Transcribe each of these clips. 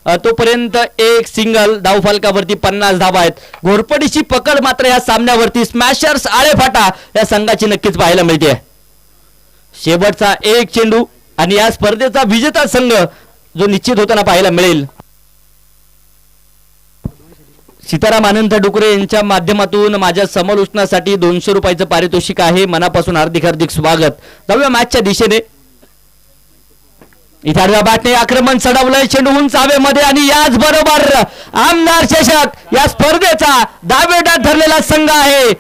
तोपर्यंत एक सिंगल धावफलकावरती 50 धावा आहेत. घोरपडीची पकड मात्र या सामन्यावरती स्मॅशर्स आळेफाटा या संघाची नक्कीच पाहायला मिळते. शेवटचा एक चेंडू आणि या स्पर्धेचा विजेता संघ जो निश्चित होताना पाहायला मिळेल. सीताराम आनंद डुकरे यांच्या माध्यमातून माझ्या समालोचनासाठी 200 रुपयाचं पारितोषिक आहे. मनापासून हार्दिक हार्दिक स्वागत. जाऊया मॅचच्या दिशेने. इथे आडव्या बॅटने आक्रमण चढवलंय, चेंडू उंच हवेमध्ये आणि याच बरोबर आमदार चषक या स्पर्धेचा दावेदार ठरलेला संघ आहे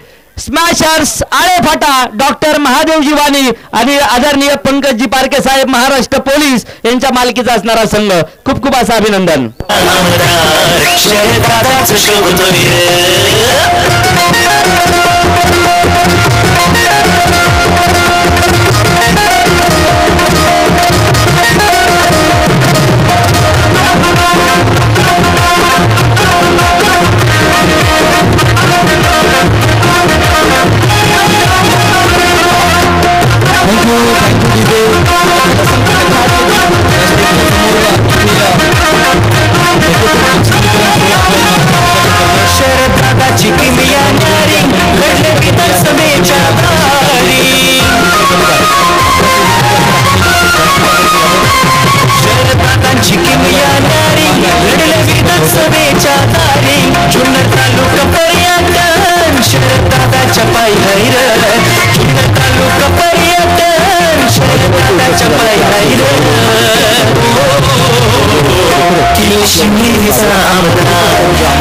स्मॅशर्स आळेफाटा. डॉक्टर महादेवजी वाणी आणि आदरणीय पंकजी पारके साहेब महाराष्ट्र पोलीस यांच्या मालकीचा असणारा संघ. खूप खूप असं अभिनंदन.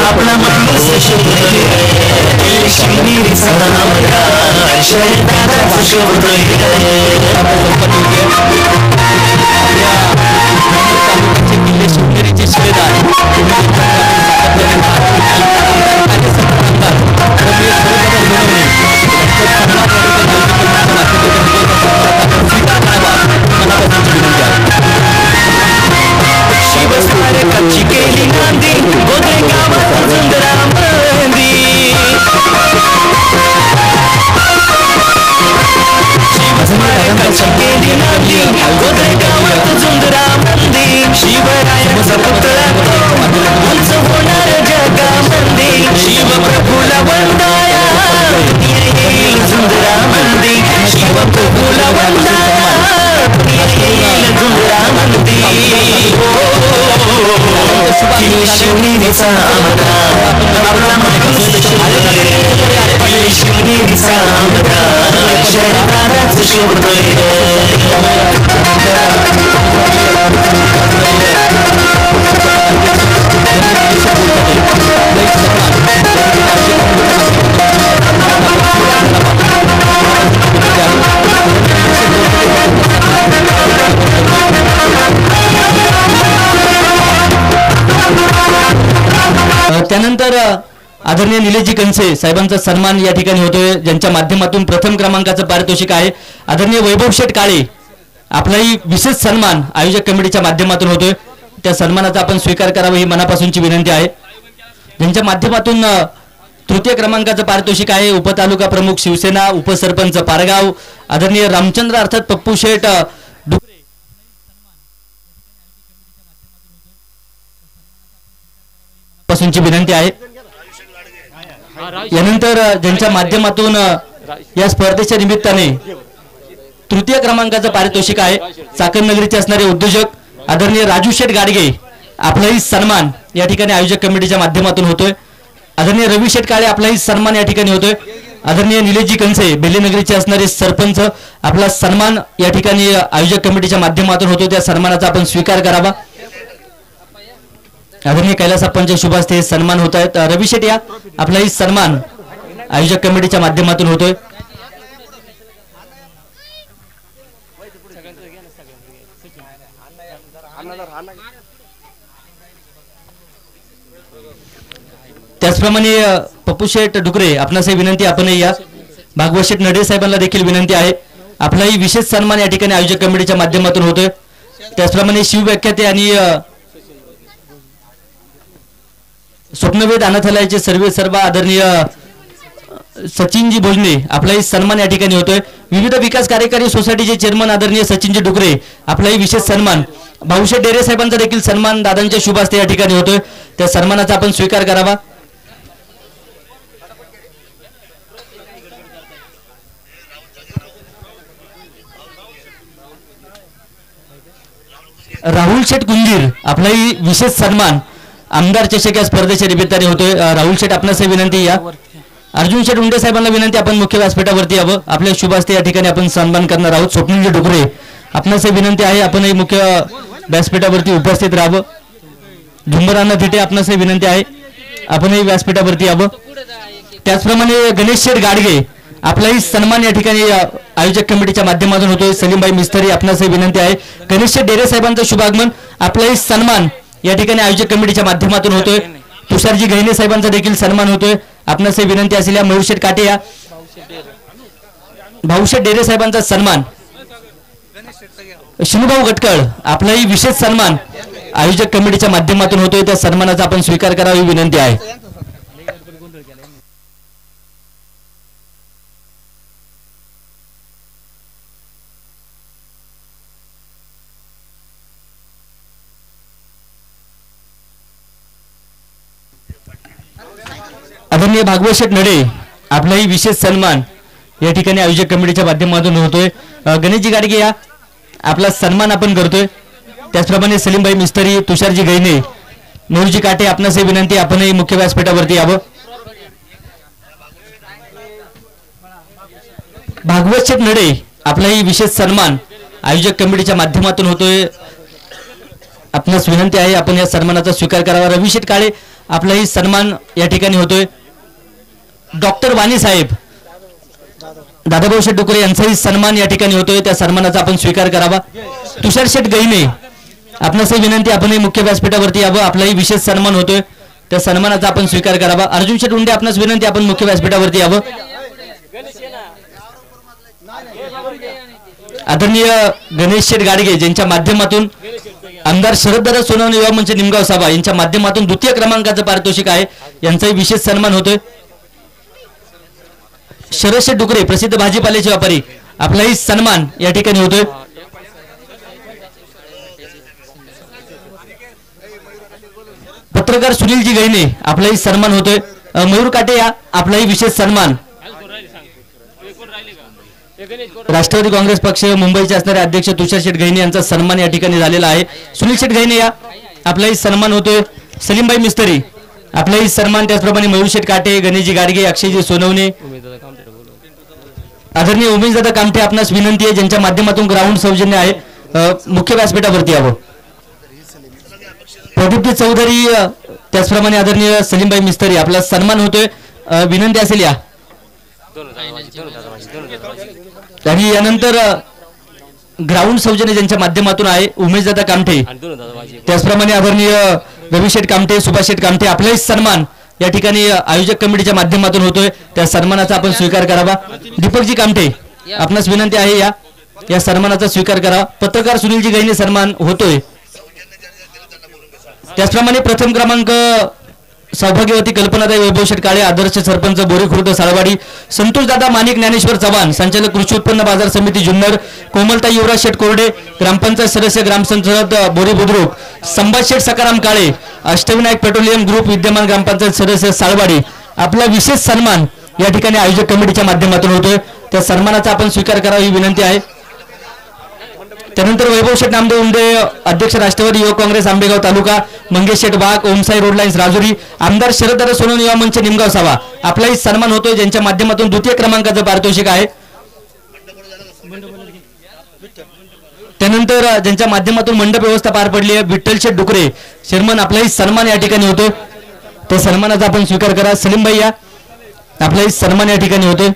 आपला माणूस त्यानंतर आदरणीय निलेशजी कंसे साहेबांचा सन्मान या ठिकाणी होतोय, ज्यांच्या माध्यमातून प्रथम क्रमांकाचं पारितोषिक आहे. आदरणीय वैभव शेठ काळे आपलाही विशेष सन्मान आयोजक कमिटीच्या माध्यमातून होतोय. त्या सन्मानाचा आपण स्वीकार करावा ही मनापासूनची विनंती आहे. ज्यांच्या माध्यमातून तृतीय क्रमांकाचं पारितोषिक आहे उपतालुका प्रमुख शिवसेना उपसरपंच पारगाव आदरणीय रामचंद्र अर्थात पप्पू शेठ डुकरे पासूनची विनंती आहे. यानंतर ज्यांच्या माध्यमातून या स्पर्धेच्या निमित्ताने तृतीय क्रमांकाचं पारितोषिक आहे चाकण नगरीचे असणारे उद्योजक आदरणीय राजू शेठ गाडगे आपलाही सन्मान या ठिकाणी आयोजक कमिटीच्या माध्यमातून होतोय. आदरणीय रवी शेठ काळे आपलाही सन्मान या ठिकाणी होतोय. आदरणीय निलेशजी कंसे बेलेनगरीचे असणारे सरपंच आपला सन्मान या ठिकाणी आयोजक कमिटीच्या माध्यमातून होतो. त्या सन्मानाचा आपण स्वीकार करावा. आदरणीय कैलासप्पांच्या शुभ हस्ते सन्मान होत आहेत. रवी शेठ या आपलाही सन्मान आयोजक कमिटीच्या माध्यमातून होतोय. त्याचप्रमाणे पप्पू शेठ डुकरे आपणासही विनंती आपणही या. भागवत शेठ नडे साहेबांना देखील विनंती आहे. आपलाही विशेष सन्मान या ठिकाणी आयोजक कमिटीच्या माध्यमातून होतोय. त्याचप्रमाणे शिवव्याख्याते आणि स्वप्नवेद अनाथालयाचे सर्व आदरणीय सचिनजी भोजने आपलाही सन्मान या ठिकाणी होतोय. विविध विकास कार्यकारी सोसायटीचे चेअरमन आदरणीय सचिनजी डुकरे आपलाही विशेष सन्मान, भाऊशेठ डेरे साहेबांचा देखील सन्मान दादांच्या शुभ हस्ते या ठिकाणी होतोय, त्या सन्मानाचा आपण स्वीकार करावा। राहुल शेठ कुंजीर आपलाही विशेष सन्मान आमदार चषक या स्पर्धेच्या निमित्ताने होतोय। राहुल शेठ आपणास विनंती, या अर्जुन शेठ उंडे साहेबांना विनंती, आपण मुख्य व्यासपीठावरती यावं, आपल्या शुभ हस्ते या ठिकाणी आपण सन्मान करणार आहोत। स्वप्नीलजी डुकरे आपणास विनंती आहे, आपणही मुख्य व्यासपीठावरती उपस्थित राहावं। झुंबरांना थिटे आपणास विनंती आहे, आपणही व्यासपीठावरती यावं। त्याचप्रमाणे गणेश शेठ गाडगे आपलाही सन्मान या ठिकाणी आयोजक कमिटीच्या माध्यमातून होतोय। सलीमभाई मिस्त्री आपणास विनंती आहे, गणेश शेठ डेरे साहेबांचं शुभागमन, आपलाही सन्मान या ठिकाणी आयोजक कमिटीच्या माध्यमातून होतोय। तुषारजी गहिने साहेबांचा देखील सन्मान होतोय, आपणास विनंती असलेल्या मयूरशेठ काटे या भाऊशेठ डेरे साहेबांचा सन्मान, शिनुभाऊ गटकळ आपलाही विशेष सन्मान आयोजक कमिटीच्या माध्यमातून होतोय, त्या सन्मानाचा आपण स्वीकार करावी विनंती आहे। आदरणीय भागवत शेठ नडे आपलाही विशेष सन्मान या ठिकाणी आयोजक कमिटीच्या माध्यमातून होतोय। गणेशजी गाडगे या आपला सन्मान आपण करतोय। त्याचप्रमाणे सलीमभाई मिस्त्री, तुषारजी गहिने, मयूरजी काटे आपणास विनंती, आपणही मुख्य व्यासपीठावरती यावं। भागवत शेठ नडे आपलाही विशेष सन्मान आयोजक कमिटीच्या माध्यमातून होतोय, आपणास विनंती आहे, आपण या सन्मानाचा स्वीकार करावा। रवी शेठ काळे आपलाही सन्मान या ठिकाणी होतोय। डॉक्टर वाणी साहेब, दादाभाऊ शेठ डुकरे यांचाही सन्मान या ठिकाणी होतोय, त्या सन्मानाचा आपण स्वीकार करावा। तुषार शेठ गहिने आपणास विनंती, आपणही मुख्य व्यासपीठावरती यावं, आपलाही विशेष सन्मान होतोय, त्या सन्मानाचा आपण स्वीकार करावा। अर्जुन शेठ उंडे आपणास विनंती, आपण मुख्य व्यासपीठावरती यावं। आदरणीय गणेश शेठ गाडगे ज्यांच्या माध्यमातून आमदार शरददादा सोनवणे युवा मंच निमगाव सभा यांच्या माध्यमातून द्वितीय क्रमांकाचं पारितोषिक आहे, यांचाही विशेष सन्मान होतोय। शरद शेठ डुकरे प्रसिद्ध भाजीपाल्याचे व्यापारी आपलाही सन्मान या ठिकाणी होतोय। पत्रकार सुनीलजी गहिने आपलाही सन्मान होतोय। मयूर काटे या आपलाही विशेष सन्मान, राष्ट्रवादी काँग्रेस पक्ष मुंबईचे असणारे अध्यक्ष तुषार शेठ गहिने यांचा सन्मान या ठिकाणी झालेला आहे। सुनील शेठ गहिने या आपलाही सन्मान होतोय। सलीमभाई मिस्त्री आपलाही सन्मान, त्याचप्रमाणे मयूर शेठ काटे, गणेशजी गाडगे, अक्षयजी सोनवणे, आदरणीय उमेशदादा कामठे आपणास विनंती आहे, ज्यांच्या माध्यमातून ग्राउंड सौजन्य आहे, मुख्य व्यासपीठावरती यावं। प्रदीप्ती चौधरी त्याचप्रमाणे आदरणीय सलीमभाई मिस्त्री आपला सन्मान होतोय, विनंती असेल या। आणि यानंतर ग्राउंड सौजन्य ज्यांच्या माध्यमातून आहे उमेशदादा कामठे, त्याचप्रमाणे आदरणीय रवी शेठ कामठे, सुभाष शेठ कामठे आपलाही सन्मान या ठिकाणी आयोजक कमिटीच्या माध्यमातून होतोय, त्या सन्मानाचा आपण स्वीकार करावा। दीपकजी कामठे आपणास विनंती आहे, या सन्मानाचा स्वीकार करा। पत्रकार सुनीलजी गहिने सन्मान होतोय। त्याचप्रमाणे प्रथम क्रमांक सौभाग्यवती कल्पनाताई वैभव शेठ काळे, आदर्श सरपंच बोरी खुर्द साळवाडी, संतोष दादा माणिक ज्ञानेश्वर चव्हाण, संचालक कृषी उत्पन्न बाजार समिती जुन्नर, कोमलताई युवराज शेठ कोरडे, ग्रामपंचायत सदस्य ग्रामपंचायत बोरी बुद्रुक, संभाज शेठ सकाराम काळे, अष्टविनायक पेट्रोलियम ग्रुप विद्यमान ग्रामपंचायत सदस्य साळवाडी आपला विशेष सन्मान या ठिकाणी आयोजक कमिटीच्या माध्यमातून होतोय, त्या सन्मानाचा आपण स्वीकार करावा ही विनंती आहे। त्यानंतर वैभव शेठ नामदेव उंडे अध्यक्ष राष्ट्रवादी युवक काँग्रेस आंबेगाव तालुका, मंगेश शेठ वाघ, ओमसाई रोड लाईन्स राजुरी, आमदार शरददादा सोनवणे युवा मंच निमगाव सभा आपलाही सन्मान होतोय, ज्यांच्या माध्यमातून द्वितीय क्रमांकाचं पारितोषिक आहे। त्यानंतर ज्यांच्या माध्यमातून मंडप व्यवस्था पार पडली आहे विठ्ठल शेठ डुकरे चेअरमन आपलाही सन्मान या ठिकाणी होतो, त्या सन्मानाचा आपण स्वीकार करा। सलीमभाई या आपलाही सन्मान या ठिकाणी होतोय।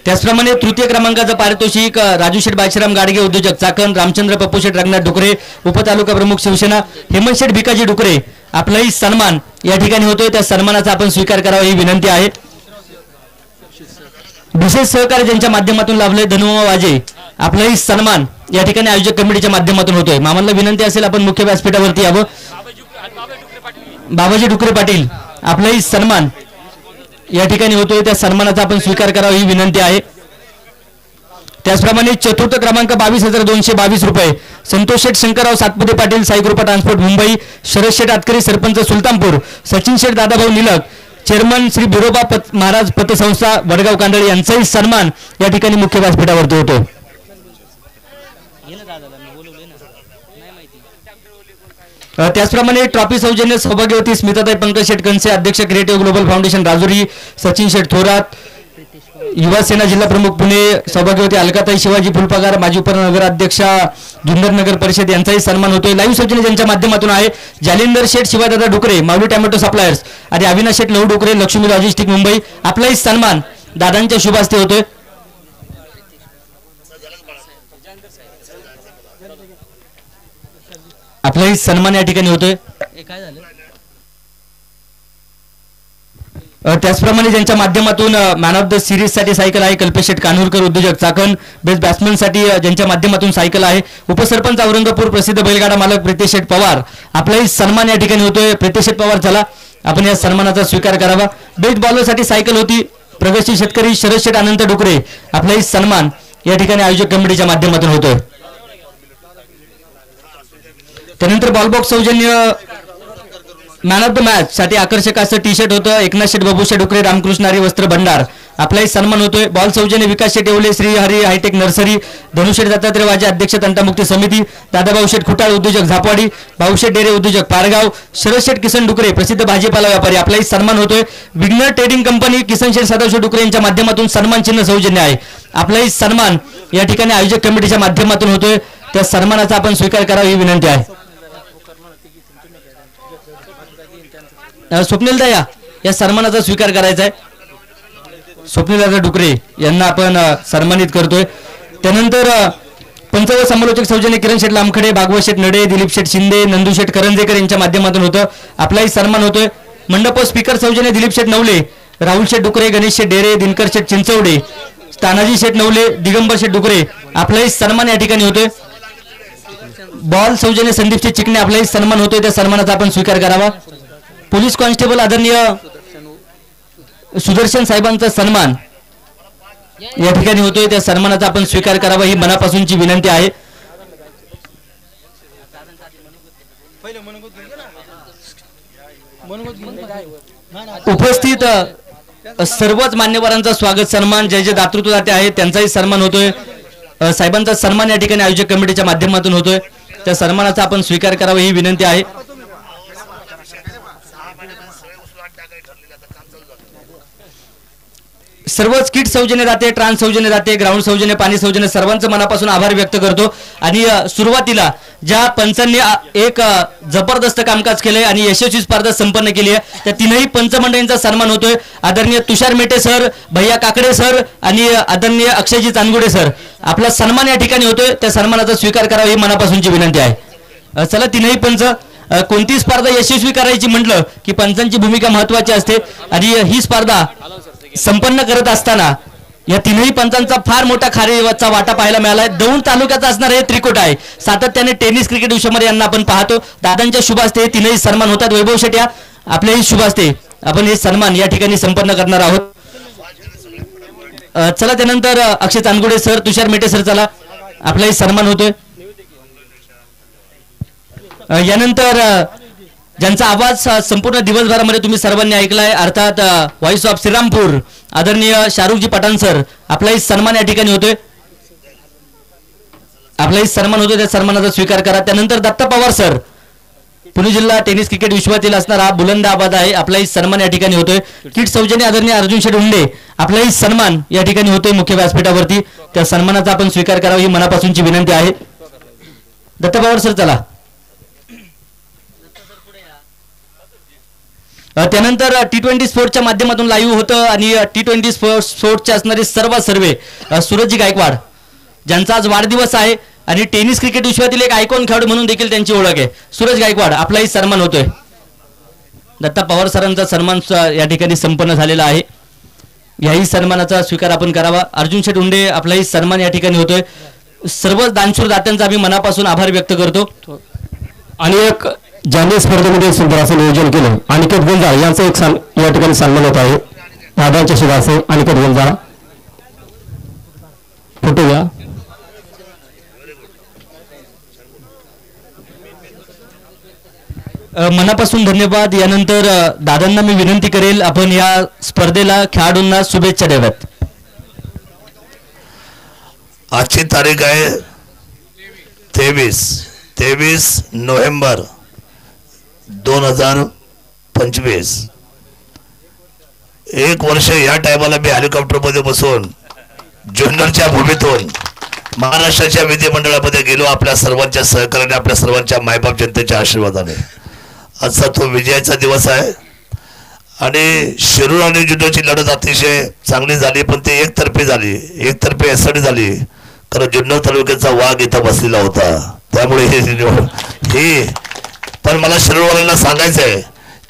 त्याचप्रमाणे तृतीय क्रमांकाचं पारितोषिक राजू शेठ बाजीराम गाडगे उद्योजक चाकण, रामचंद्र पप्पू शेठ रंगनाथ डुकरे उपतालुका प्रमुख शिवसेना, हेमंत शेठ भिकाजी डुकरे आपलाही सन्मान या ठिकाणी होतोय, त्या सन्मानाचा आपण स्वीकार करावा ही विनंती आहे। विशेष सहकार्य ज्यांच्या माध्यमातून लाभले धनुमा वाजे आपलाही सन्मान या ठिकाणी आयोजक कमिटीच्या माध्यमातून होतोय। मामांना विनंती असेल आपण मुख्य व्यासपीठावरती यावं। बाबाजी डुकरे पाटील आपलाही सन्मान या ठिकाणी होतोय, त्या सन्मानाचा आपण स्वीकार करावा ही विनंती आहे. त्याचप्रमाणे चतुर्थ क्रमांक 22,222 रुपये संतोष शेठ शंकरराव सातपुते पाटील साई कृपा ट्रान्सपोर्ट मुंबई, शरद शेठ आतकरी सरपंच सुलतानपूर, सचिन शेठ दादाभाऊ निलक चेअरमन श्री बिरोबा महाराज पतसंस्था वडगाव कांदळी यांचाही सन्मान या ठिकाणी मुख्य व्यासपीठावरती होतो. त्याचप्रमाणे ट्रॉफी सौजन्य सौभाग्यवती स्मिताताई पंकज शेठ कंसे अध्यक्ष creative global foundation Rajuri, Sachin Sheth Thorat Yuva Sena जिल्हा प्रमुख पुणे, सौभाग्यवती अलकाताई शिवाजी फुलपगार माजी उपनगराध्यक्षा जुन्नर नगर परिषद यांचाही सन्मान होतोय. लाईव्ह सौजन्य ज्यांच्या माध्यमातून आहे जालिंदर शेठ शिवादादा डुकरे माऊली टॅमॅटो सप्लायर्स आणि अविनाश शेठ लहू डुकरे लक्ष्मी लॉजिस्टिक मुंबई, आपलाही सन्मान दादांच्या शुभ हस्ते होतोय. आपलाही सन्मान या ठिकाणी होतोय. त्याचप्रमाणे ज्यांच्या माध्यमातून मॅन ऑफ द सिरीज साठी सायकल आहे कल्पेश शेठ कान्हूरकर उद्योजक चाकण, बेस्ट बॅट्समन साठी ज्यांच्या माध्यमातून सायकल आहे उपसरपंच औरंगापूर प्रसिद्ध बैलगाडा मालक प्रितेश शेठ पवार, आपलाही सन्मान या ठिकाणी होतोय. प्रितेश शेठ पवार चला आपण या सन्मानाचा स्वीकार करावा. बेस्ट बॉलर साठी सायकल होती प्रगतशील शेतकरी शरद शेठ अनंत डुकरे, आपलाही सन्मान या ठिकाणी आयोजक कमिटीच्या माध्यमातून होतोय. त्यानंतर बॉलबॉक्स सौजन्य मॅन ऑफ द मॅच साठी आकर्षक असं टी शर्ट होतं एकनाथ शेठ बाबू शेठ डुकरे रामकृष्ण हरी वस्त्र भंडार, आपलाही सन्मान होतोय. बॉल सौजन्य विकास शेठ येवले श्री हरी हायटेक नर्सरी, धनुशेठ दत्तात्रय वाजे अध्यक्ष तंटामुक्ती समिती, दादाभाऊ शेठ खुटाळ उद्योजक झापवाडी, भाऊशेठ डेरे उद्योजक पारगाव, शरद शेठ किसन डुकरे प्रसिद्ध भाजीपाला व्यापारी, आपलाही सन्मान होतोय. विग्नर ट्रेडिंग कंपनी किसन शेठ सदाशिव डुकरे यांच्या माध्यमातून सन्मान चिन्ह सौजन्य आहे, आपलाही सन्मान या ठिकाणी आयोजक कमिटीच्या माध्यमातून होतोय. त्या सन्मानाचा आपण स्वीकार करावा ही विनंती आहे. स्वप्नीलदा या सन्मानाचा स्वीकार करायचा आहे. स्वप्नीलदा डुकरे यांना आपण सन्मानित करतोय. त्यानंतर पंच व समालोचक सौजन्य किरण शेठ लामखडे, भागवत शेठ नडे, दिलीप शेठ शिंदे, नंदू शेठ करंजेकर यांच्या माध्यमातून होतं, आपलाही सन्मान होतोय. मंडप स्पीकर सौजन्य दिलीप शेठ नवले, राहुल शेठ डुकरे, गणेश शेठ डेरे, दिनकर शेठ चिंचवडे, तानाजी शेठ नवले, दिगंबर शेठ डुकरे, आपलाही सन्मान या ठिकाणी होतोय. बॉल सौजन्य संदीप शेठ चिकणे, आपलाही सन्मान होतोय, त्या सन्मानाचा आपण स्वीकार करावा. पोलीस कॉन्स्टेबल आदरणीय सुदर्शन साहेबांचा सन्मान या ठिकाणी होतोय, त्या सन्मानाचा आपण स्वीकार करावा ही मनापासूनची विनंती आहे. उपस्थित सर्वच मान्यवरांचा स्वागत सन्मान जे जे दातृत्वदाते आहेत त्यांचाही सन्मान होतोय. साहेबांचा सन्मान या ठिकाणी आयोजक कमिटीच्या माध्यमातून होतोय, त्या सन्मानाचा आपण स्वीकार करावा ही विनंती आहे. सर्वच किट सौजन्य दाते, ट्रान्स सौजन्य दाते, ग्राउंड सौजन्य, पाणी सौजन्य सर्वांचं मनापासून आभार व्यक्त करतो. आणि सुरुवातीला ज्या पंचांनी एक जबरदस्त कामकाज केलंय आणि यशस्वी स्पर्धा संपन्न केली आहे त्या तीनही पंचमंडळींचा सन्मान होतोय. आदरणीय तुषार मेटे सर, भैया काकडे सर आणि आदरणीय अक्षयजी चांदगुडे सर, आपला सन्मान या ठिकाणी होतोय, त्या सन्मानाचा स्वीकार करावा ही मनापासूनची विनंती आहे. चला तीनही पंच, कोणती स्पर्धा यशस्वी करायची म्हटलं की पंचांची भूमिका महत्वाची असते आणि ही स्पर्धा संपन्न करत असताना या तीनही पंचांचा फार मोठा खारीचा वाटा पाहायला मिळाला. दौंड तालुक्याचा असणार हे त्रिकोट आहे. सातत्याने टेनिस क्रिकेट विश्वमध्ये यांना आपण पाहतो. दादांच्या शुभ हस्ते तीनही सन्मान होतात. वैभव शेठ या आपल्याही शुभ हस्ते आपण हे सन्मान या ठिकाणी संपन्न करणार आहोत. चला त्यानंतर अक्षय चांदगुडे सर, तुषार मेटे सर, चला आपलाही सन्मान होतोय. यानंतर ज्यांचा आवाज संपूर्ण दिवसभरामध्ये तुम्ही सर्वांनी ऐकलाय अर्थात व्हॉइस ऑफ श्रीरामपूर आदरणीय शाहरुखजी पठाण सर, आपलाही सन्मान या ठिकाणी होतोय, आपलाही सन्मान होतोय, त्या सन्मानाचा स्वीकार करा. त्यानंतर दत्ता पवार सर, पुणे जिल्हा टेनिस क्रिकेट विश्वातील असणारा हा बुलंद आवाज आहे, आपलाही सन्मान या ठिकाणी होतोय. किट सौजन्य आदरणीय अर्जुन शेठ हुंडे, आपलाही सन्मान या ठिकाणी होतोय मुख्य व्यासपीठावरती, त्या सन्मानाचा आपण स्वीकार करावा ही मनापासूनची विनंती आहे. दत्ता पवार सर चला. त्यानंतर T20 स्पोर्ट्सच्या माध्यमातून लाईव्ह होतं आणि T20 स्पोर्ट्सचे असणारे सर्वे सूरजजी गायकवाड ज्यांचा आज वाढदिवस आहे आणि टेनिस क्रिकेट विश्वातील एक आयकॉन खेळाडू म्हणून देखील त्यांची ओळख आहे. सूरज गायकवाड, आपलाही सन्मान होतोय. दत्ता पवार सरांचा सन्मान या ठिकाणी संपन्न झालेला आहे, याही सन्मानाचा स्वीकार आपण करावा. अर्जुन शेठ हुंडे, आपलाही सन्मान या ठिकाणी होतोय. सर्व दानशूर दात्यांचा आम्ही मनापासून आभार व्यक्त करतो. आणि एक ज्यांनी स्पर्धेमध्ये सुंदर असं नियोजन केलं अनिकेत गुंजाळ यांचा एक या ठिकाणी सन्मान होत आहे. दादांच्या शिवासे अनिकेत गुंजाळ फोटो घ्या. मनापासून धन्यवाद. यानंतर दादांना मी विनंती करेल आपण या स्पर्धेला खेळाडूंना शुभेच्छा द्याव्यात. आजची तारीख आहे 23 नोव्हेंबर 2025. एक वर्ष या टायमाला मी हेलिकॉप्टरमध्ये बसून जुन्नरच्या भूमीतून महाराष्ट्राच्या विधिमंडळामध्ये गेलो आपल्या सर्वांच्या सहकार्याने, आपल्या सर्वांच्या मायबाप जनतेच्या आशीर्वादाने. आजचा तो विजयाचा दिवस आहे आणि शिरूर आणि जुन्नरची लढत अतिशय चांगली झाली, पण ती एकतर्फी झाली, एकतर्फी यासाठी झाली कारण जुन्नर तालुक्याचा वाघ इथं बसलेला होता. त्यामुळे ही पण मला शिरूरवाल्यांना सांगायचं आहे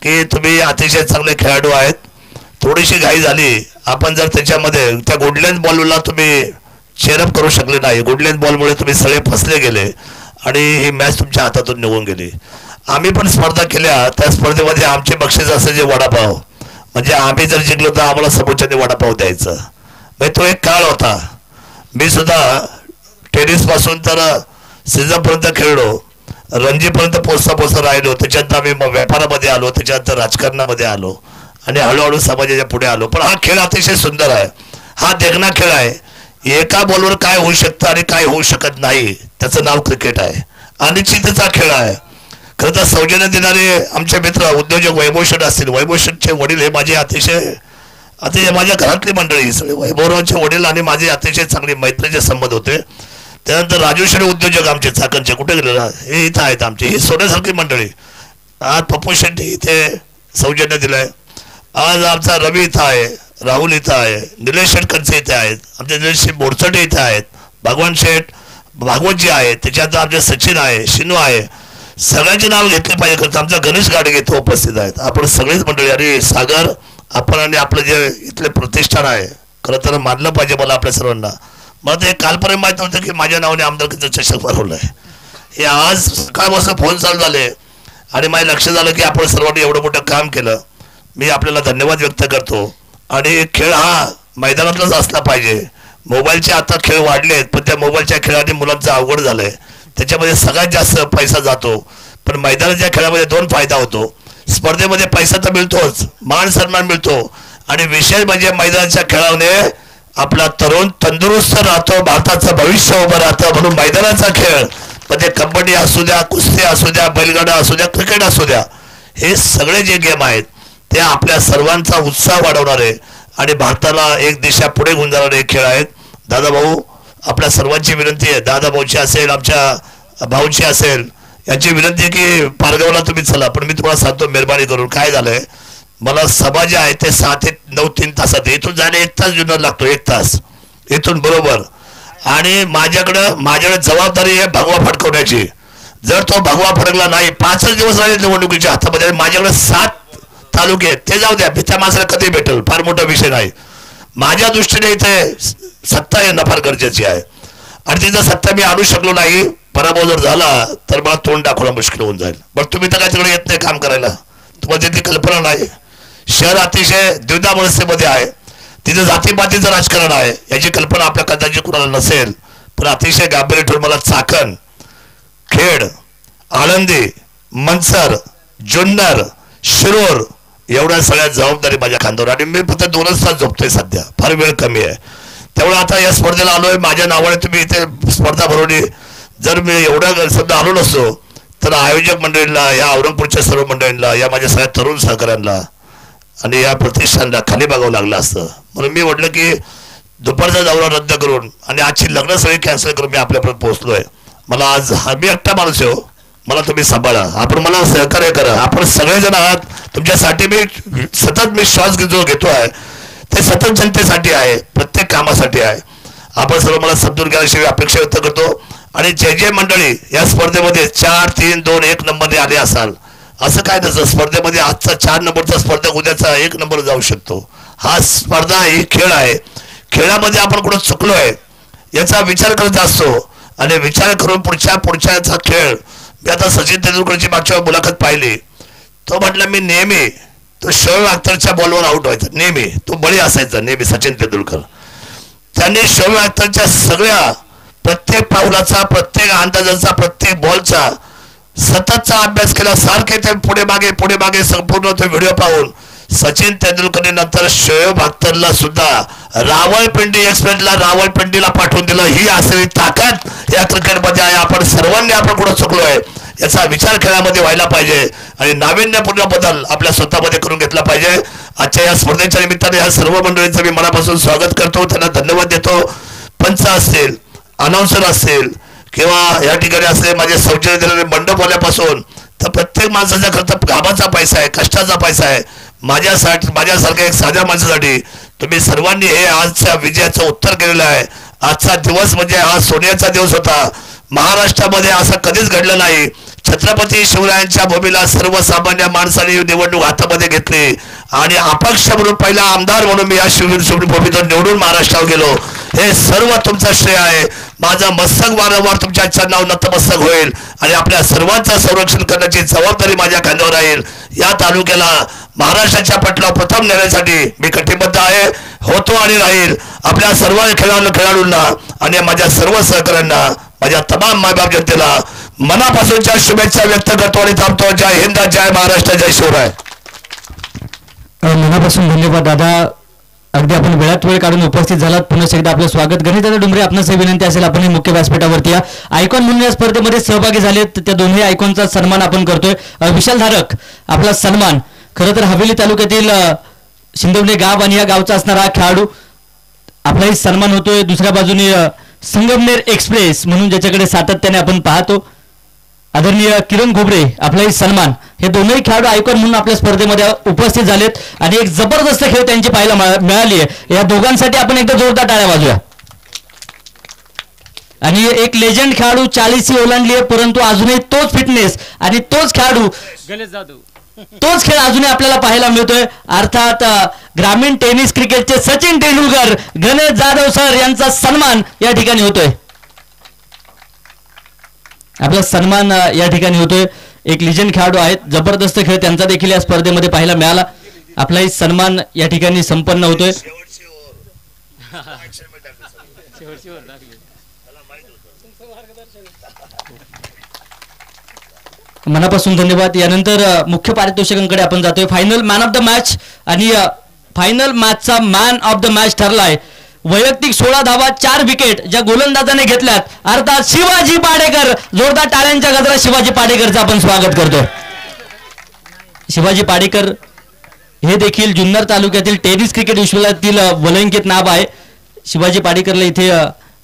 की तुम्ही अतिशय चांगले खेळाडू आहेत. थोडीशी घाई झाली, आपण जर त्याच्यामध्ये त्या गुडलँड बॉलला तुम्ही चेअरअप करू शकले नाही. गुडलँड बॉलमुळे तुम्ही सगळे फसले गेले आणि ही मॅच तुमच्या हातातून निघून गेली. आम्ही पण स्पर्धा केल्या, त्या स्पर्धेमध्ये आमचे बक्षीस असायचे वडापाव, म्हणजे आम्ही जर जिंकलो तर आम्हाला समोरच्याने वडापाव द्यायचं. म्हणजे तो एक काळ होता. मी सुद्धा टेनिसपासून तर सीझनपर्यंत खेळलो, रणजीपर्यंत पोचता राहिलो, त्याच्यानंतर आम्ही व्यापारामध्ये आलो, त्याच्यानंतर राजकारणामध्ये आलो आणि हळूहळू समाजाच्या पुढे आलो. पण हा खेळ अतिशय सुंदर आहे, हा देखणा खेळ आहे. एका बॉलवर काय होऊ शकतं आणि काय होऊ शकत नाही त्याचं नाव क्रिकेट आहे. अनिश्चिततेचा खेळ आहे. खरं तर सौजन्य देणारे आमचे मित्र उद्योजक वैभव शेठ असतील, वैभव शेठचे वडील हे माझे अतिशय माझ्या घरातली मंडळी सगळे वैभवरावचे वडील आणि माझे अतिशय चांगले मैत्रीचे संबंध होते. त्यानंतर राजू शेठ उद्योजक आमचे चाकणचे, कुठे गेलेला हे इथं आहेत आमचे, ही सोन्यासारखी मंडळी. आज पप्पू शेट्टी इथे सौजन्य दिलंय. आज आमचा रवी इथं आहे, राहुल इथं आहे, निलेश शेठ कंचे इथे आहेत, आमचे निलेश बोरचटे इथे आहेत, भगवान शेठ भागवतजी आहे, त्याच्यानंतर आमचे सचिन आहे, शिनू आहे. सगळ्यांचे नाव घेतले पाहिजे. खरं आमचा गणेश गाडगे इथं उपस्थित आहेत. आपण सगळेच मंडळी आणि सागर आपण आणि आपलं जे इथले प्रतिष्ठान आहे खरं तर मानलं पाहिजे. मला आपल्या सर्वांना मला ते कालपर्यंत माहीत नव्हतं की माझ्या नावाने आमदारकीचं चषक भरवलं आहे. हे आज सकाळपासून फोन चालू झाले आणि माझं लक्ष झालं की आपण सर्वांनी एवढं मोठं काम केलं. मी आपल्याला धन्यवाद व्यक्त करतो. आणि खेळ हा मैदानातलाच असला पाहिजे. मोबाईलचे आता खेळ वाढले आहेत, पण त्या मोबाईलच्या खेळाने मुलांचं अवघड झालं आहे. त्याच्यामध्ये सगळ्यात जास्त पैसा जातो, पण मैदानाच्या खेळामध्ये दोन फायदा होतो. स्पर्धेमध्ये पैसा तर मिळतोच, मान सन्मान मिळतो आणि विशेष म्हणजे मैदानाच्या खेळाने आपला तरुण तंदुरुस्त राहतो, भारताचं भविष्य उभं राहतं. म्हणून मैदानाचा खेळ म्हणजे कबड्डी असू द्या, कुस्ती असू द्या, बैलगाडा असू द्या, क्रिकेट असू द्या, हे सगळे जे गेम आहेत ते आपल्या सर्वांचा उत्साह वाढवणारे आणि भारताला एक दिशा पुढे घेऊन जाणारे खेळ आहेत. दादाभाऊ आपल्या सर्वांची विनंती आहे, दादाभाऊची असेल, आमच्या भाऊची असेल, यांची विनंती आहे की पारगावला तुम्ही चला. पण मी तुम्हाला सांगतो मेहरबानी करून, काय झालंय मला सभा जे आहे ते 6 ते 9 3 तासात, इथून जायला 1 तास जुन्नर लागतो, 1 तास इथून बरोबर. आणि माझ्याकडे जबाबदारी आहे भगवा फडकवण्याची. जर तो भगवा फडकला नाही, 5च दिवस राहिले निवडणुकीच्या हातामध्ये, माझ्याकडे 7 तालुके ते जाऊ द्या, त्या माणसाला कधी भेटेल फार मोठा विषय नाही. माझ्या दृष्टीने इथे सत्ता येणं फार गरजेची आहे आणि तिथं सत्ता मी आणू शकलो नाही, पराभव जर झाला तर मला तोंड दाखवणं मुश्किल होऊन जाईल. पण तुम्ही तर काय तिकडे येत नाही काम करायला, तुम्हाला तिथली कल्पना नाही. शहर अतिशय द्विधा मनस्थितीमध्ये आहे, तिथं जातीपातीचं राजकारण आहे, याची कल्पना आपल्या कदाचित कुणाला नसेल. पण अतिशय गांभीर्य ठेवून मला चाकण, खेड, आळंदी, मनसर, जुन्नर, शिरूर एवढ्या सगळ्या जबाबदारी माझ्या खांद्यावर आणि मी फक्त 2च तास झोपतोय सध्या, फार वेळ कमी आहे. त्यामुळे आता या स्पर्धेला आलोय, माझ्या नावाने तुम्ही इथे स्पर्धा भरवली. जर मी एवढ्या सध्या आलो नसतो तर आयोजक मंडळींना, या औरंगपूरच्या सर्व मंडळींना, या माझ्या सगळ्या तरुण सहकाऱ्यांना आणि या प्रतिष्ठानला खाली बघावं लागलं असतं. म्हणून मी म्हटलं की दुपारचा दौरा रद्द करून आणि आजची लग्न सगळी कॅन्सल करून मी आपल्यापर्यंत पोहोचलोय. मला आज मी एकटा माणूस आहे, मला तुम्ही सांभाळा, आपण मला सहकार्य करा. आपण सगळेजण आहात, तुमच्यासाठी मी सतत श्वास जो घेतो आहे ते सतत जनतेसाठी आहे, प्रत्येक कामासाठी आहे. आपण सर्व मला समजून घ्यायची अपेक्षा व्यक्त करतो. आणि जे मंडळी या स्पर्धेमध्ये 4 3 2 1 नंबरने आले असाल, असं काय नसतं. स्पर्धेमध्ये आजचा 4 नंबरचा स्पर्धक उद्याचा 1 नंबर जाऊ शकतो. हा स्पर्धा ही खेळ आहे, खेळामध्ये आपण कुठं चुकलोय याचा विचार करत असतो आणि विचार करून पुढच्याचा खेळ मी आता सचिन तेंडुलकरची मागच्या मुलाखत पाहिली. तो म्हटलं मी नेहमी तो शोएब अख्तरच्या बॉलवर आउट व्हायचा, नेहमी तो बळी असायचा नेहमी सचिन तेंडुलकर. त्यांनी शोएब अख्तरच्या सगळ्या प्रत्येक पावलाचा, प्रत्येक अंदाजाचा, प्रत्येक बॉलचा सततचा अभ्यास केला. सारखे ते पुढे मागे संपूर्ण तो व्हिडिओ पाहून सचिन तेंडुलकरने नंतर शोएब अख्तरला सुद्धा रावळपिंडी एक्सप्रेसला रावळपिंडीला पाठवून दिलं. ही असलेली ताकद या क्रिकेटमध्ये आहे. आपण सर्वांनी आपण कुठं चुकलोय याचा विचार खेळामध्ये व्हायला पाहिजे आणि नाविन्यपूर्ण बदल आपल्या स्वतःमध्ये करून घेतला पाहिजे. आजच्या या स्पर्धेच्या निमित्ताने या सर्व मंडळींचं मी मनापासून स्वागत करतो, त्यांना धन्यवाद देतो. पंच असतील, अनाउन्सर असतील किंवा या ठिकाणी असले माझे सौजन्य दिलेले मंडपवाल्यापासून तर प्रत्येक माणसाचा खर्च घामाचा पैसा आहे, कष्टाचा पैसा आहे. माझ्यासारख्या एक साध्या माणसासाठी तुम्ही सर्वांनी हे आजच्या विजयाचं उत्तर केलेलं आहे. आजचा दिवस म्हणजे हा सोन्याचा दिवस होता. महाराष्ट्रामध्ये असं कधीच घडलं नाही. छत्रपती शिवरायांच्या भूमीला सर्वसामान्य माणसाने निवडणूक हातामध्ये घेतली आणि अपक्ष म्हणून पहिला आमदार म्हणून मी या भूमीतून निवडून महाराष्ट्रावर गेलो. हे सर्व तुमचं श्रेय आहे. माझं मस्तक वारंवार तुमच्या चरणावर नतमस्तक होईल आणि आपल्या सर्वांचं संरक्षण करण्याची जबाबदारी माझ्या खांद्यावर राहील. या तालुक्याला महाराष्ट्राच्या पटलावर प्रथम नेण्यासाठी मी कटिबद्ध आहे, होतो आणि राहील. आपल्या सर्व खेळाडूंना आणि माझ्या सर्व सहकाऱ्यांना, माझ्या तमाम मायबाप जनतेला मनापासूनच्या शुभेच्छा व्यक्त करतो आणि थांबतो. जय हिंद, जय महाराष्ट्र, जय शिवराय. मनापासून धन्यवाद दादा. अगदी आपण वेळात वेळ काढून उपस्थित झालात. पुन्हा एकदा आपलं स्वागत. गणेशदादा डुमरे, आपणास विनंती असेल आपण मुख्य व्यासपीठावरती या. आयकॉन म्हणून या स्पर्धेमध्ये सहभागी झालेत त्या दोन्ही आयकॉनचा सन्मान आपण करतोय. विशाल धारक आपला सन्मान. खरं तर हवेली तालुक्यातील शिंदवणे गाव आणि या गावचा असणारा हा खेळाडू आपलाही सन्मान होतोय. दुसऱ्या बाजूने संगमनेर एक्सप्रेस म्हणून ज्याच्याकडे सातत्याने आपण पाहतो आदरणीय किरण घोबरे, आपलाही सन्मान. हे दोनही खेळाडू आयकॉन म्हणून आपल्या स्पर्धेमध्ये उपस्थित झालेत आणि एक जबरदस्त खेळ त्यांची पाहायला मिळाली आहे. या दोघांसाठी आपण एकदा जोरदार टाळ्या वाजूया. आणि एक लेजंड खेळाडू 40 ओलांडली आहे, परंतु अजूनही तोच फिटनेस आणि तोच खेळाडू तोच खेळ अजूनही आपल्याला पाहायला मिळतोय. अर्थात ग्रामीण टेनिस क्रिकेटचे सचिन तेंडुलकर, गणेश जाधव सर यांचा सन्मान या ठिकाणी होतोय. आपला सन्मान या ठिकाणी होतोय. एक लिजंड खेळाडू आहेत, जबरदस्त खेळ त्यांचा देखील या स्पर्धेमध्ये पाहायला मिळाला. आपलाही सन्मान या ठिकाणी संपन्न होतोय. मनापासून धन्यवाद. यानंतर मुख्य पारितोषिकांकडे आपण जातोय. Final man of the match आणि फायनल मॅचचा मॅन ऑफ द मॅच ठरलाय वैयक्तिक 16 धावा 4 विकेट ज्या गोलंदाजाने घेतल्यात, अर्थात शिवाजी पाडेकर. जोरदार टाळ्यांच्या गजरात शिवाजी पाडेकरचं आपण स्वागत करतोय. शिवाजी पाडेकर हे देखील जुन्नर तालुक्यातील टेनिस क्रिकेट विश्वातील वलंकित नाव आहे. शिवाजी पाडेकरला इथे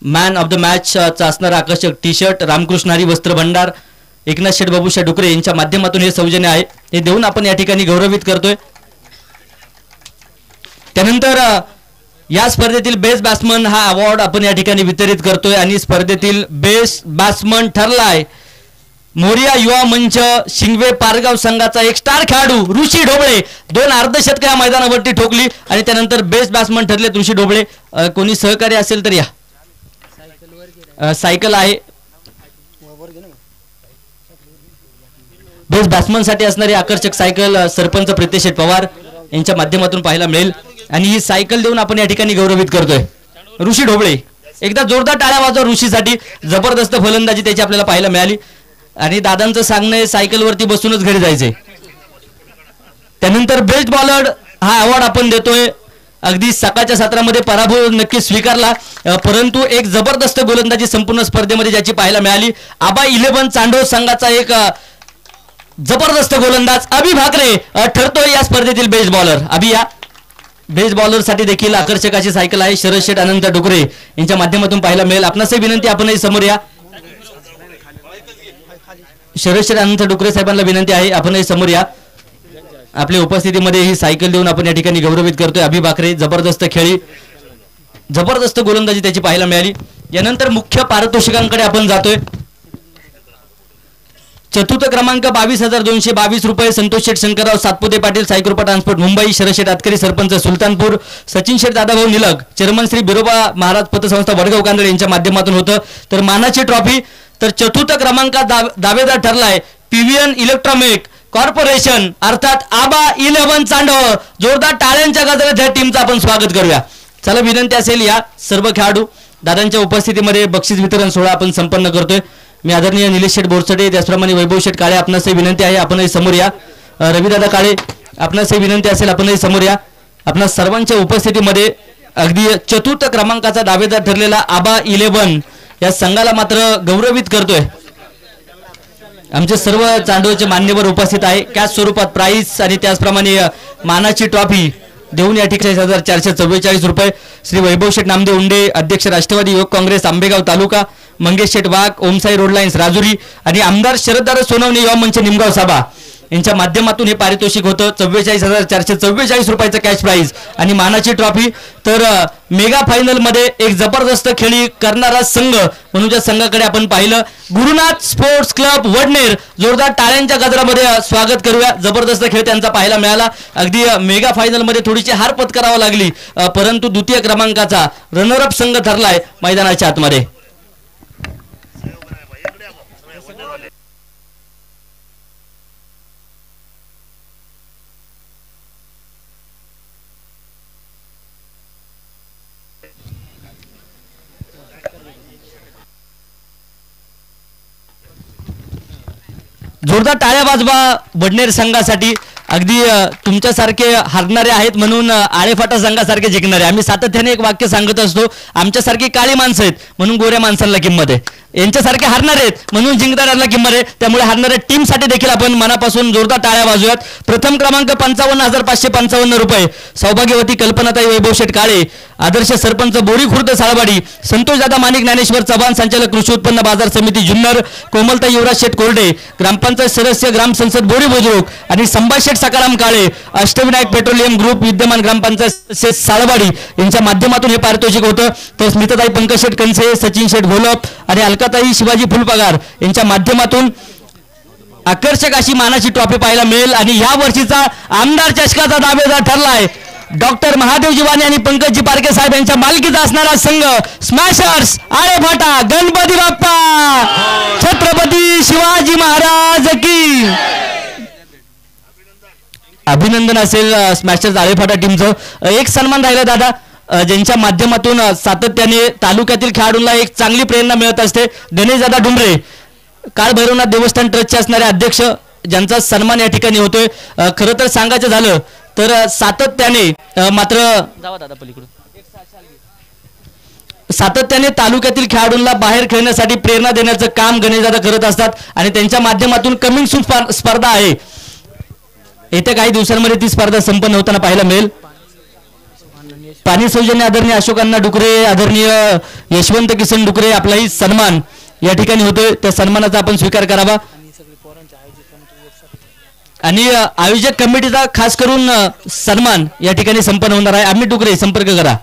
मॅन ऑफ द मॅचचा असणारा आकर्षक टी शर्ट, रामकृष्ण हरी वस्त्र भंडार, एकनाथ शेठ बाबूशा डुकरे यांच्या माध्यमातून हे सौजन्य आहे, हे देऊन आपण या ठिकाणी गौरवित करतोय. त्यानंतर या स्पर्धेतील बेस्ट बॅट्समन हा अवॉर्ड आपण या ठिकाणी वितरित करतोय आणि स्पर्धेतील बेस्ट बॅट्समन ठरलाय मोरिया युवा मंच शिंगवे पारगाव संघाचा एक स्टार खेळाडू ऋषी ढोबळे. 2 अर्धशतक या मैदानावरती ठोकली आणि त्यानंतर बेस्ट बॅट्समन ठरलेत ऋषी ढोबळे. कोणी सहकारी असेल तर या. सायकल आहे. बेस्ट बॅट्समन साठी असणारी आकर्षक सायकल सरपंच प्रितेश पवार यांच्या माध्यमातून पाहायला मिळेल आणि ही सायकल देऊन आपण या ठिकाणी गौरवित करतोय ऋषी ढोबळे. एकदा जोरदार टाळ्या वाजवा ऋषीसाठी. जबरदस्त फलंदाजी त्याची आपल्याला पाहायला मिळाली आणि दादांचं सांगणं आहे सायकलवरती बसूनच घरी जायचंय. त्यानंतर बेस्ट बॉलर हा अवॉर्ड आपण देतोय. अगदी सकाळच्या सत्रामध्ये पराभव नक्की स्वीकारला, परंतु एक जबरदस्त गोलंदाजी संपूर्ण स्पर्धेमध्ये ज्याची पाहायला मिळाली. आबा 11 चांडोर संघाचा एक जबरदस्त गोलंदाज अभि भाकरे ठरतोय या स्पर्धेतील बेस्ट बॉलर. अभि या बेस्ट बॉलर साठी देखील आकर्षक अशी सायकल आहे. शरद शेठ अनंत डुकरे यांच्या माध्यमातून पाहायला मिळेल. आपणासही विनंती, आपणही समोर या. शरद शेठ अनंत डुकरे साहेबांना विनंती आहे, आपणही समोर या. आपल्या उपस्थितीमध्ये ही सायकल देऊन आपण या ठिकाणी गौरवित करतोय अभि भाकरे. जबरदस्त खेळी, जबरदस्त गोलंदाजी त्याची पाहायला मिळाली. यानंतर मुख्य पारितोषिकांकडे आपण जातोय. चतुर्थ क्रमांक 22,222 रुपये संतोष शेठ शंकरराव सातपुते पाटील सायकृपा ट्रान्सपोर्ट मुंबई. शरद शेठ आतकरी सरपंच सुलतानपूर. सचिन शेठ दादाभाऊ निलग चेअरमन श्री बिरोबा महाराज पतसंस्था वडगाव कांदळे यांच्या माध्यमातून होतं. तर मानाची ट्रॉफी तर चतुर्थ क्रमांकात दावेदार ठरलाय पीव्हीएन इलेक्ट्रॉनिक कॉर्पोरेशन अर्थात आबा 11 चांडव. जोरदार टाळ्यांच्या गजरात या टीमचं आपण स्वागत करूया. चला विनंती असेल या सर्व खेळाडू दादांच्या उपस्थितीमध्ये बक्षीस वितरण सोहळा आपण संपन्न करतोय. मी आदरणीय निलेश शेठ बोरसडे त्याचप्रमाणे वैभव शेठ काळे आपणासही विनंती आहे आपणही समोर या. रविदादा काळे आपणासही विनंती असेल आपणही समोर या. आपणा सर्वांच्या उपस्थितीमध्ये अगदी चतुर्थ क्रमांकाचा दावेदार ठरलेला आबा 11 या संघाला मात्र गौरवित करतोय. आमचे सर्व चांडोचे मान्यवर उपस्थित आहे. कॅश स्वरूपात प्राईज आणि त्याचप्रमाणे मानाची ट्रॉफी देऊन या ठिकाणी 4,444 रुपये श्री वैभव शेठ नामदेव उंडे अध्यक्ष राष्ट्रवादी युवक काँग्रेस आंबेगाव तालुका, मंगेश शेठ वाघ ओमसाई रोड लाईन्स राजुरी आणि आमदार शरददादा सोनवणे युवा मंच निमगाव सभा यांच्या माध्यमातून हे पारितोषिक होतं. 44,444 रुपयाचं कॅश प्राईज आणि मानाची ट्रॉफी. तर मेगा फायनल मध्ये एक जबरदस्त खेळी करणारा संघ म्हणून ज्या संघाकडे आपण पाहिलं गुरुनाथ स्पोर्ट्स क्लब वडनेर. जोरदार टाळ्यांच्या गजरामध्ये स्वागत करूया. जबरदस्त खेळ त्यांचा पाहायला मिळाला. अगदी मेगा फायनल मध्ये थोडीशी हार पत्करावी लागली परंतु द्वितीय क्रमांकाचा रनरअप संघ ठरलाय मैदानाच्या आतमध्ये. जोरदार टाळ्या वाजवा वडनेर संघासाठी. अगदी तुमच्यासारखे हारणारे आहेत म्हणून आळेफाटा संघासारखे जिंकणारे. आम्ही सातत्याने एक वाक्य सांगत असतो आमच्यासारखी काळी माणसं आहेत म्हणून गोऱ्या माणसांना किंमत आहे. यांच्यासारखे हारणार आहेत म्हणून जिंकणाऱ्यांना किंमत आहे. त्यामुळे हारणाऱ्या टीमसाठी देखील आपण मनापासून जोरदार टाळ्या वाजवूयात. प्रथम क्रमांक 55,555 रुपये सौभाग्यवती कल्पनाताई वैभव शेठ काळे, आदर्श सरपंच बोरी खुर्द साळवाडी, संतोषदादा माणिक ज्ञानेश्वर चव्हाण संचालक कृषी उत्पन्न बाजार समिती जुन्नर, कोमलताई युवराज शेठ कोरडे ग्रामपंचायत सदस्य ग्राम संसद बोरी बुजुर्ग आणि संभाजी शेठ सकाराम काळे अष्टविनायक पेट्रोलियम ग्रुप विद्यमान ग्रामपंचायत साळवाडी यांच्या माध्यमातून हे पारितोषिक होतं. तर स्मिताताई पंकज शेठ कंसे, सचिन शेठ घोलप आणि अलकाताई शिवाजी फुलपगार यांच्या माध्यमातून आकर्षक अशी मानाची ट्रॉफी पाहायला मिळेल. आणि या वर्षीचा आमदार चषकाचा दावेदार ठरलाय डॉक्टर महादेवजी वाणी आणि पंकजी पारखे साहेब यांच्या मालकीचा असणारा संघ स्मॅशर्स आळेफाटा. गणपती बाप्पा छत्रपती शिवाजी महाराज की. अभिनंदन असेल स्मॅशर्स आळेफाटा टीमचं. एक सन्मान राहिला दादा ज्यांच्या माध्यमातून सातत्याने तालुक्यातील खेळाडूंना एक चांगली प्रेरणा मिळत असते. गणेशदादा डुंबरे काळभैरवनाथ देवस्थान ट्रस्टचे असणारे अध्यक्ष ज्यांचा सन्मान या ठिकाणी होतोय. खरं तर सांगायचं झालं तर सातत्याने मात्र जावा दादा पलीकडून सातत्याने तालुक्यातील खेळाडूंना बाहेर खेळण्यासाठी प्रेरणा देण्याचं काम गणेशदादा करत असतात आणि त्यांच्या माध्यमातून कमिंग सून स्पर्धा आहे. येत्या काही दिवसांमध्ये ती स्पर्धा संपन्न होताना पाहायला मिळेल. पाणी सौजन्य आदरणीय अशोकांना डुकरे, आदरणीय यशवंत किसन डुकरे आपलाही सन्मान या ठिकाणी होतोय. त्या सन्मानाचा आपण स्वीकार करावा. आणि आयोजक कमिटीचा खास करून सन्मान या ठिकाणी संपन्न होणार आहे. आम्ही डुकरे संपर्क करा.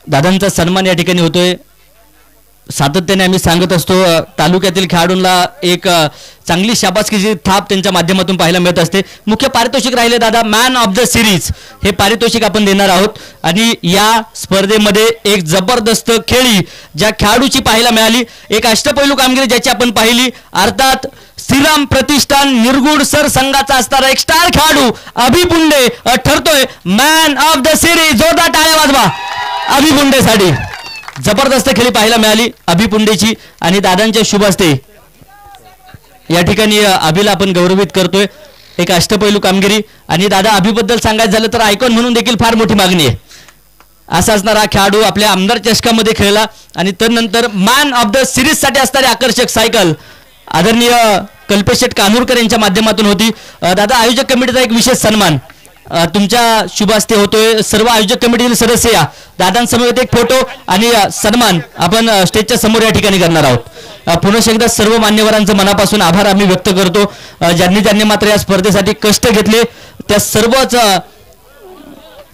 दादांचा सन्मान या ठिकाणी होतोय. सातत्याने आम्ही सांगत असतो तालुक्यातील खेळाडूंना एक चांगली शाबासकीची थाप त्यांच्या माध्यमातून पाहायला मिळत असते. मुख्य पारितोषिक राहिले दादा मॅन ऑफ द सिरीज हे पारितोषिक आपण देणार आहोत. आणि या स्पर्धेमध्ये एक जबरदस्त खेळी ज्या खेळाडूची पाहायला मिळाली, एक अष्टपैलू कामगिरी ज्याची आपण पाहिली, अर्थात श्रीराम प्रतिष्ठान निरगुड सर संघाचा असणारा एक स्टार खेळाडू अभि पुंडे ठरतोय मॅन ऑफ द सिरीज. जोरदार टाळ्या वाजवा अभि पुंडेसाठी. जबरदस्त खेळी पाहायला मिळाली अभि पुंडेची आणि दादांच्या शुभ हस्ते या ठिकाणी अभिला आपण गौरवित करतोय. एक अष्टपैलू कामगिरी. आणि दादा अभिबद्दल सांगायचं झालं तर आयकॉन म्हणून देखील फार मोठी मागणी आहे. असा असणारा खेळाडू आपल्या आमदार चषकामध्ये खेळला आणि त्यानंतर मॅन ऑफ द सिरीज साठी असणारी आकर्षक सायकल आदरणीय कल्पेश शेठ कानूरकर यांच्या माध्यमातून होती. दादा आयोजक कमिटीचा एक विशेष सन्मान तुमच्या शुभ हस्ते होतोय. सर्व आयोजक कमिटीतील सदस्य या दादांसमवेत एक फोटो आणि सन्मान आपण स्टेजच्या समोर या ठिकाणी करणार आहोत. पुन्हा एकदा सर्व मान्यवरांचं मनापासून आभार आम्ही व्यक्त करतो. ज्यांनी मात्र या स्पर्धेसाठी कष्ट घेतले त्या सर्वच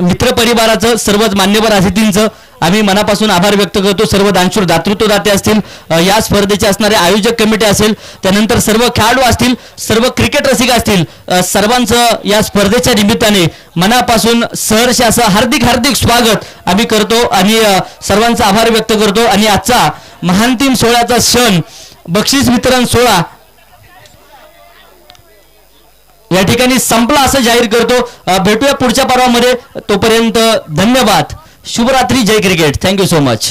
मित्र परिवाराचं, सर्वच मान्यवर अतिथींचं आम्ही मनापासून आभार व्यक्त करतो. सर्व दानशूर दातृत्वदाते असतील, या स्पर्धेचे असणारे आयोजक कमिटी असेल, त्यानंतर सर्व खेळाडू असतील, सर्व क्रिकेट रसिक असतील, सर्वांचं या स्पर्धेच्या निमित्ताने मनापासून सहर्ष असं हार्दिक हार्दिक स्वागत आम्ही करतो आणि सर्वांचा आभार व्यक्त करतो. आणि आजचा महांतिम सोहळ्याचा क्षण बक्षीस वितरण सोहळा या ठिकाणी संपला असं जाहीर करतो. भेटूया पुढच्या पर्वामध्ये. तोपर्यंत धन्यवाद. शुभरात्री. जय क्रिकेट. Thank you so much.